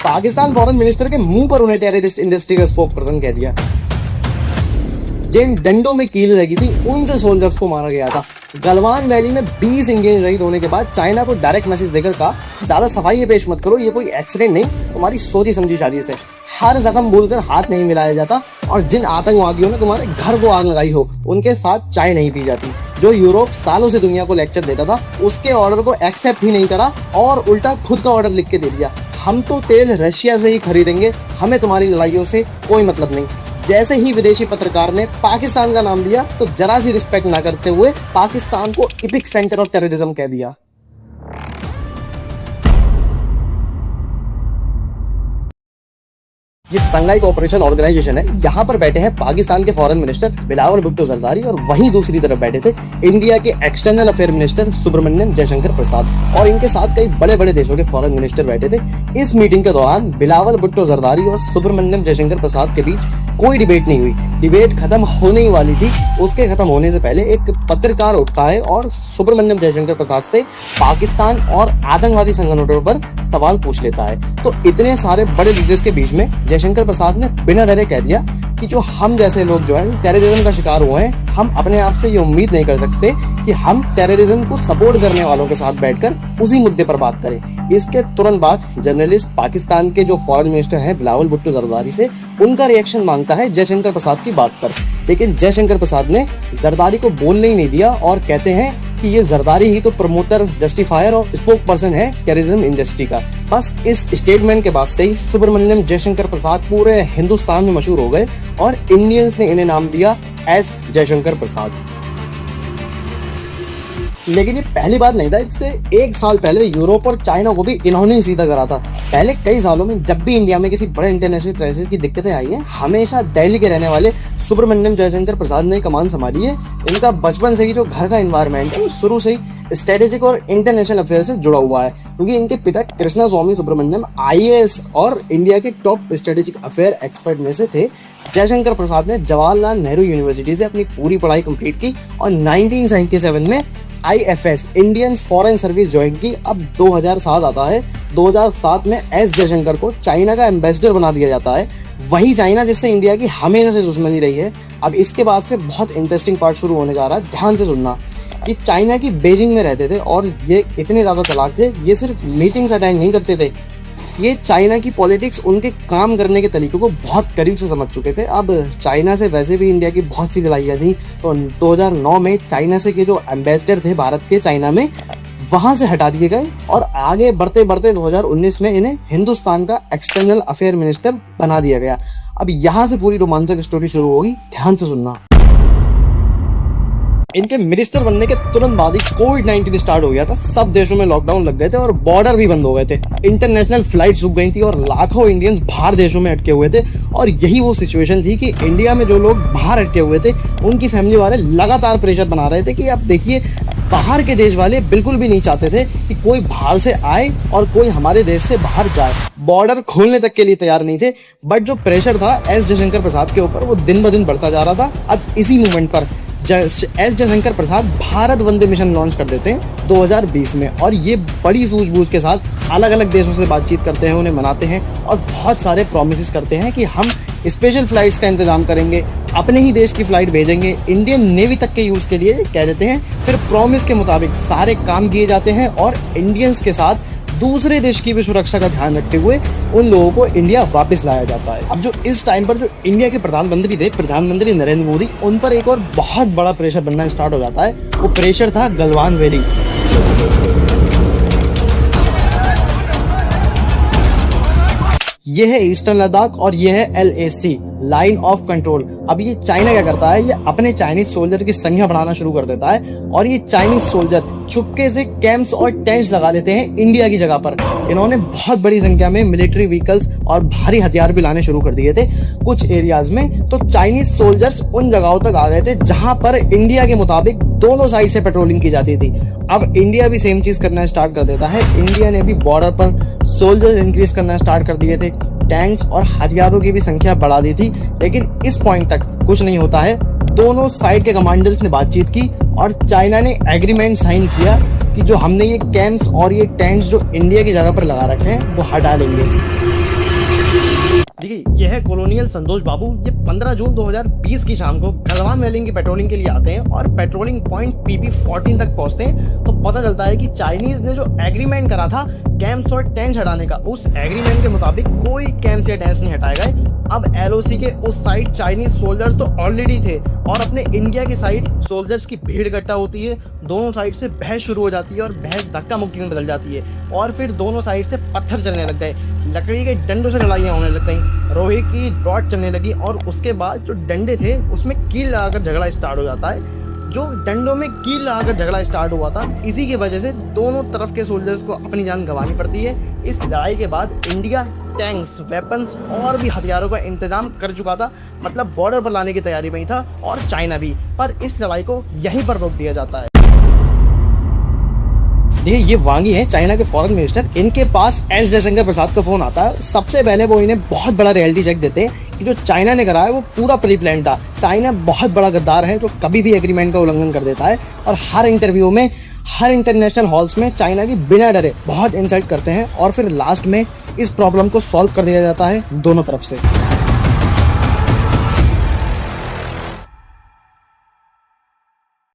Pakistan foreign minister के मुंह पर उन्हें टेररिस्ट इंडस्ट्री का स्पोक पर्सन कह दिया। जिन डंडों में कील लगी थी उनसे सोल्जर्स को मारा गया था। गलवान वैली में 20 इंडियन शहीद होने के बाद चाइना को डायरेक्ट मैसेज देकर कहा, ज्यादा सफाई पेश मत करो, ये कोई एक्सीडेंट नहीं, तुम्हारी सोची समझी शादी से। हर जख्म बोलकर हाथ नहीं मिलाया जाता और जिन आतंकवादियों ने तुम्हारे घर को आग लगाई हो उनके साथ चाय नहीं पी जाती। जो यूरोप सालों से दुनिया को लेक्चर देता था उसके ऑर्डर को एक्सेप्ट ही नहीं करा और उल्टा खुद का ऑर्डर लिख के दे दिया, हम तो तेल रशिया से ही खरीदेंगे, हमें तुम्हारी लड़ाइयों से कोई मतलब नहीं। जैसे ही विदेशी पत्रकार ने पाकिस्तान का नाम लिया तो जरा सी रिस्पेक्ट ना करते हुए पाकिस्तान को इपिक सेंटर ऑफ टेररिज्म कह दिया। ये संघाई कोऑपरेशन ऑर्गेनाइजेशन है। यहाँ पर बैठे हैं पाकिस्तान के फॉरेन मिनिस्टर बिलावल भुट्टो जरदारी और वहीं दूसरी तरफ बैठे थे इंडिया के external affair minister Subrahmanyam Jaishankar Prasad और इनके साथ कई बड़े बड़े देशों के फॉरेन मिनिस्टर बैठे थे। इस मीटिंग के दौरान बिलावल भुट्टो जरदारी और सुब्रमण्यम जयशंकर प्रसाद के बीच कोई डिबेट नहीं हुई। डिबेट खत्म होने ही वाली थी, उसके खत्म होने से पहले एक पत्रकार उठता है और सुब्रमण्यम जयशंकर प्रसाद से पाकिस्तान और आतंकवादी संगठनों पर सवाल पूछ लेता है। तो इतने सारे बड़े लीडर्स के बीच में जयशंकर प्रसाद ने बिना डरे कह दिया कि जो हम जैसे लोग जो है टेररिज्म का शिकार हुए हैं, हम अपने आप से ये उम्मीद नहीं कर सकते कि हम टेररिज्म को सपोर्ट करने वालों के साथ बैठकर उसी मुद्दे पर बात करें। इसके तुरंत बाद जर्नलिस्ट पाकिस्तान के जो फॉरेन मिनिस्टर हैं बिलावल भुट्टो जरदारी से उनका रिएक्शन मांगता है जयशंकर प्रसाद की बात पर, लेकिन जयशंकर प्रसाद ने जरदारी को बोलने ही नहीं दिया और कहते हैं कि ये जरदारी ही तो प्रमोटर, जस्टिफायर और स्पोक पर्सन है टेररिज्म इंडस्ट्री का। बस इस स्टेटमेंट के बाद से ही सुब्रमण्यम जयशंकर प्रसाद पूरे हिंदुस्तान में मशहूर हो गए और इंडियंस ने इन्हें नाम दिया एस जयशंकर प्रसाद। लेकिन ये पहली बार नहीं था, इससे एक साल पहले यूरोप और चाइना को भी इन्होंने ही सीधा करा था। पहले कई सालों में जब भी इंडिया में किसी बड़े इंटरनेशनल क्राइसिस की दिक्कतें आई हैं, हमेशा दिल्ली के रहने वाले सुब्रमण्यम जयशंकर प्रसाद ने कमान संभाली है। इनका बचपन से ही जो घर का एनवायरनमेंट है वो शुरू से ही स्ट्रेटेजिक और इंटरनेशनल अफेयर से जुड़ा हुआ है, क्योंकि इनके पिता कृष्णा स्वामी सुब्रमण्यम IAS और इंडिया के टॉप स्ट्रेटेजिक अफेयर एक्सपर्ट में से थे। जयशंकर प्रसाद ने जवाहरलाल नेहरू यूनिवर्सिटी से अपनी पूरी पढ़ाई कंप्लीट की और 1977 में IFS Indian foreign service join की। अब 2007 आता है, 2007 में एस जयशंकर को चाइना का एम्बेसडर बना दिया जाता है। वही चाइना जिससे इंडिया की हमेशा से दुश्मनी रही है। अब इसके बाद से बहुत इंटरेस्टिंग पार्ट शुरू होने जा रहा है, ध्यान से सुनना। कि चाइना की बीजिंग में रहते थे और ये इतने ज़्यादा चालाक थे, ये सिर्फ मीटिंग्स अटेंड नहीं करते थे, ये चाइना की पॉलिटिक्स, उनके काम करने के तरीकों को बहुत करीब से समझ चुके थे। अब चाइना से वैसे भी इंडिया की बहुत सी लड़ाइयाँ थी, तो 2009 में चाइना से के जो एम्बेसडर थे भारत के चाइना में, वहाँ से हटा दिए गए और आगे बढ़ते बढ़ते 2019 में इन्हें हिंदुस्तान का एक्सटर्नल अफेयर मिनिस्टर बना दिया गया। अब यहाँ से पूरी रोमांचक स्टोरी शुरू होगी, ध्यान से सुनना। इनके मिनिस्टर बनने के तुरंत बाद ही कोविड-19 स्टार्ट हो गया था। सब देशों में लॉकडाउन लग गए थे और बॉर्डर भी बंद हो गए थे। इंटरनेशनल फ्लाइट्स रुक गई थी और लाखों इंडियंस बाहर देशों में अटके हुए थे। और यही वो सिचुएशन थी कि इंडिया में जो लोग बाहर अटके हुए थे उनकी फैमिली वाले लगातार प्रेशर बना रहे थे कि अब देखिए, बाहर के देश वाले बिल्कुल भी नहीं चाहते थे कि कोई बाहर से आए और कोई हमारे देश से बाहर जाए। बॉर्डर खोलने तक के लिए तैयार नहीं थे। बट जो प्रेशर था एस जयशंकर प्रसाद के ऊपर, वो दिन ब दिन बढ़ता जा रहा था। अब इसी मूवमेंट पर एस जयशंकर प्रसाद भारत वंदे मिशन लॉन्च कर देते हैं 2020 में और ये बड़ी सूझबूझ के साथ अलग अलग देशों से बातचीत करते हैं, उन्हें मनाते हैं और बहुत सारे प्रॉमिसेस करते हैं कि हम स्पेशल फ्लाइट्स का इंतजाम करेंगे, अपने ही देश की फ्लाइट भेजेंगे, इंडियन नेवी तक के यूज़ के लिए कह देते हैं। फिर प्रॉमिस के मुताबिक सारे काम किए जाते हैं और इंडियंस के साथ दूसरे देश की भी सुरक्षा का ध्यान रखते हुए उन लोगों को इंडिया वापस लाया जाता है। अब जो इस टाइम पर जो इंडिया के प्रधानमंत्री थे, प्रधानमंत्री नरेंद्र मोदी, उन पर एक और बहुत बड़ा प्रेशर बनना स्टार्ट हो जाता है। वो प्रेशर था गलवान वैली। ये है ईस्टर्न लद्दाख और ये है LAC लाइन ऑफ कंट्रोल। अब ये चाइना क्या करता है, ये अपने चाइनीज सोल्जर की संख्या बढ़ाना शुरू कर देता है और ये चाइनीज सोल्जर चुपके से कैंप्स और टेंट्स लगा देते हैं इंडिया की जगह पर। इन्होंने बहुत बड़ी संख्या में मिलिट्री व्हीकल्स और भारी हथियार भी लाने शुरू कर दिए थे कुछ एरियाज में। तो चाइनीज सोल्जर्स उन जगहों तक आ गए थे जहां पर इंडिया के मुताबिक दोनों साइड से पेट्रोलिंग की जाती थी। अब इंडिया भी सेम चीज करना स्टार्ट कर देता है। इंडिया ने भी बॉर्डर पर सोल्जर्स इंक्रीज करना स्टार्ट कर दिए थे, टैंक्स और हथियारों की भी संख्या बढ़ा दी थी। लेकिन इस पॉइंट तक कुछ नहीं होता है। दोनों साइड के कमांडर्स ने बातचीत की और चाइना ने एग्रीमेंट साइन किया कि जो हमने ये कैंप्स और ये टेंट्स जो इंडिया की जगह पर लगा रखे हैं वो हटा लेंगे। है कॉलोनियल संतोष बाबू। ये 15 जून 2020 की शाम को गलवान वैली की पेट्रोलिंग के लिए आते हैं और पेट्रोलिंग पॉइंट PP14 तक पहुंचते हैं तो पता चलता है कि चाइनीज ने जो एग्रीमेंट करा था कैंप्स और टेंट्स हटाने का, उस एग्रीमेंट के मुताबिक कोई कैंप्स या टेंट्स नहीं हटाए गए। अब LOC के उस साइड चाइनीज सोल्जर्स तो ऑलरेडी थे और अपने इंडिया की साइड सोल्जर्स की भीड़ इकट्ठा होती है। दोनों साइड से बहस शुरू हो जाती है और बहस धक्का मुक्की में बदल जाती है और फिर दोनों साइड से पत्थर चलने लग गए, लकड़ी के डंडों से लड़ाइयाँ होने लग गई, लोहे की रॉड चलने लगी और उसके बाद जो डंडे थे उसमें कील लगाकर झगड़ा स्टार्ट हो जाता है। जो डंडों में कील लगाकर झगड़ा स्टार्ट हुआ था, इसी की वजह से दोनों तरफ के सोल्जर्स को अपनी जान गंवानी पड़ती है। इस लड़ाई के बाद इंडिया टैंक्स, वेपन्स और भी हथियारों का इंतजाम कर चुका था, मतलब बॉर्डर पर लाने की तैयारी में ही था और चाइना भी, पर इस लड़ाई को यहीं पर रोक दिया जाता है। ये वांगी हैं चाइना के फॉरेन मिनिस्टर, इनके पास एस जयशंकर प्रसाद का फोन आता है। सबसे पहले वो इन्हें बहुत बड़ा रियलिटी चेक देते हैं कि जो चाइना ने करा है वो पूरा प्री प्लान था। चाइना बहुत बड़ा गद्दार है जो कभी भी एग्रीमेंट का उल्लंघन कर देता है और हर इंटरव्यू में, हर इंटरनेशनल हॉल्स में चाइना की बिना डरे बहुत इंसल्ट करते हैं और फिर लास्ट में इस प्रॉब्लम को सॉल्व कर दिया जाता है दोनों तरफ से।